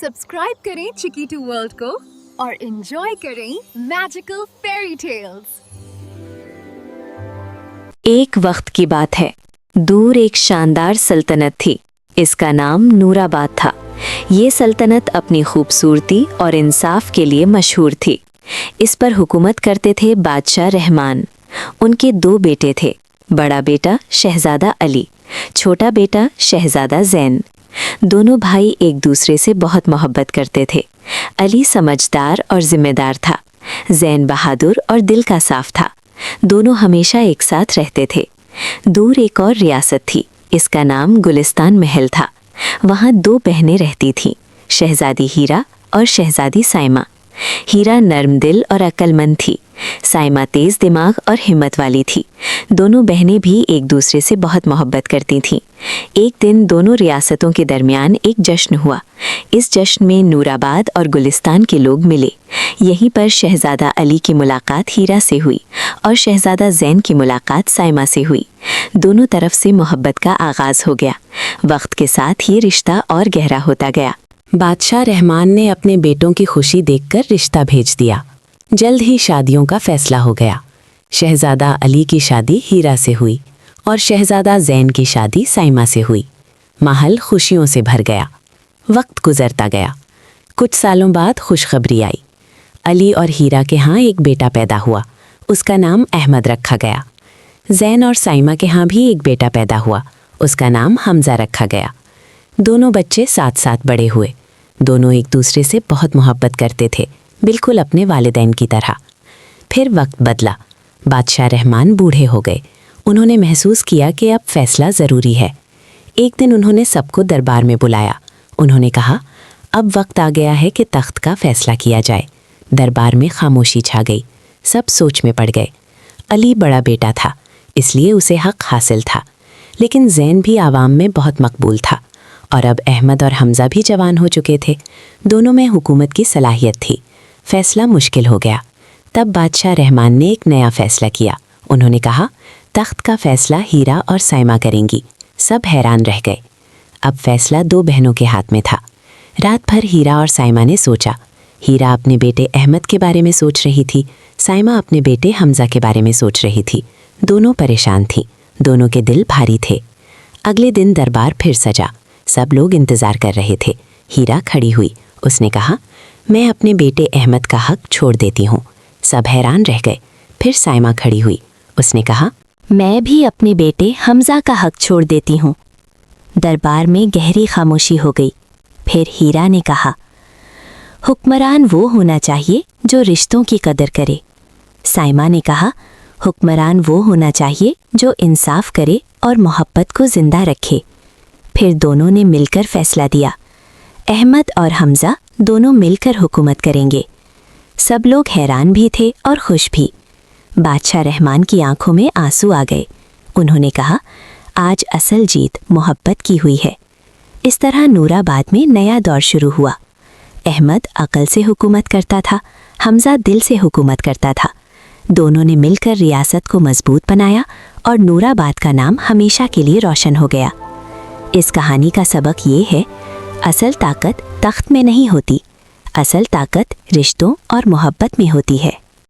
Subscribe करें चिकी to world को और एंजॉय करें मैजिकल फेरी टेल्स। एक वक्त की बात है, दूर एक शानदार सल्तनत थी। इसका नाम नूराबाद था। ये सल्तनत अपनी खूबसूरती और इंसाफ के लिए मशहूर थी। इस पर हुकूमत करते थे बादशाह रहमान। उनके दो बेटे थे, बड़ा बेटा शहजादा अली, छोटा बेटा शहजादा ज़ैन। दोनों भाई एक दूसरे से बहुत मोहब्बत करते थे। अली समझदार और जिम्मेदार था, ज़ैन बहादुर और दिल का साफ था। दोनों हमेशा एक साथ रहते थे। दूर एक और रियासत थी, इसका नाम गुलिस्तान महल था। वहाँ दो बहनें रहती थीं, शहजादी हीरा और शहजादी साइमा। हीरा नर्म दिल और अक्लमंद थी, साइमा तेज दिमाग और हिम्मत वाली थी। दोनों बहनें भी एक दूसरे से बहुत मोहब्बत करती थीं। एक दिन दोनों रियासतों के दरमियान एक जश्न हुआ। इस जश्न में नूराबाद और गुलिस्तान के लोग मिले। यहीं पर शहजादा अली की मुलाकात हीरा से हुई और शहजादा ज़ैन की मुलाकात साइमा से हुई। दोनों तरफ से मोहब्बत का आगाज़ हो गया। वक्त के साथ ये रिश्ता और गहरा होता गया। बादशाह रहमान ने अपने बेटों की खुशी देखकर रिश्ता भेज दिया। जल्द ही शादियों का फैसला हो गया। शहजादा अली की शादी हीरा से हुई और शहजादा ज़ैन की शादी साइमा से हुई। महल खुशियों से भर गया। वक्त गुजरता गया। कुछ सालों बाद खुशखबरी आई। अली और हीरा के यहाँ एक बेटा पैदा हुआ। उसका नाम अहमद रखा गया। ज़ैन और साइमा के यहाँ भी एक बेटा पैदा हुआ। उसका नाम हमज़ा रखा गया। दोनों बच्चे साथ साथ बड़े हुए। दोनों एक दूसरे से बहुत मोहब्बत करते थे, बिल्कुल अपने वालिदैन की तरह। फिर वक्त बदला। बादशाह रहमान बूढ़े हो गए। उन्होंने महसूस किया कि अब फैसला ज़रूरी है। एक दिन उन्होंने सबको दरबार में बुलाया। उन्होंने कहा, अब वक्त आ गया है कि तख्त का फैसला किया जाए। दरबार में खामोशी छा गई। सब सोच में पड़ गए। अली बड़ा बेटा था, इसलिए उसे हक हासिल था, लेकिन ज़ैन भी आवाम में बहुत मकबूल था और अब अहमद और हमज़ा भी जवान हो चुके थे। दोनों में हुकूमत की सलाहियत थी। फैसला मुश्किल हो गया। तब बादशाह रहमान ने एक नया फैसला किया। उन्होंने कहा, तख्त का फैसला हीरा और साइमा करेंगी। सब हैरान रह गए। अब फैसला दो बहनों के हाथ में था। रात भर हीरा और साइमा ने सोचा। हीरा अपने बेटे अहमद के बारे में सोच रही थी, साइमा अपने बेटे हमज़ा के बारे में सोच रही थी। दोनों परेशान थीं, दोनों के दिल भारी थे। अगले दिन दरबार फिर सजा। सब लोग इंतज़ार कर रहे थे। हीरा खड़ी हुई। उसने कहा, मैं अपने बेटे अहमद का हक छोड़ देती हूँ। सब हैरान रह गए। फिर साइमा खड़ी हुई। उसने कहा, मैं भी अपने बेटे हमज़ा का हक छोड़ देती हूँ। दरबार में गहरी खामोशी हो गई। फिर हीरा ने कहा, हुक्मरान वो होना चाहिए जो रिश्तों की कदर करे। साइमा ने कहा, हुक्मरान वो होना चाहिए जो इंसाफ करे और मोहब्बत को ज़िंदा रखे। फिर दोनों ने मिलकर फैसला दिया, अहमद और हमज़ा दोनों मिलकर हुकूमत करेंगे। सब लोग हैरान भी थे और खुश भी। बादशाह रहमान की आंखों में आंसू आ गए। उन्होंने कहा, आज असल जीत मोहब्बत की हुई है। इस तरह नूराबाद में नया दौर शुरू हुआ। अहमद अक़ल से हुकूमत करता था, हमज़ा दिल से हुकूमत करता था। दोनों ने मिलकर रियासत को मजबूत बनाया और नूराबाद का नाम हमेशा के लिए रोशन हो गया। इस कहानी का सबक ये है, असल ताकत तख्त में नहीं होती, असल ताकत रिश्तों और मोहब्बत में होती है।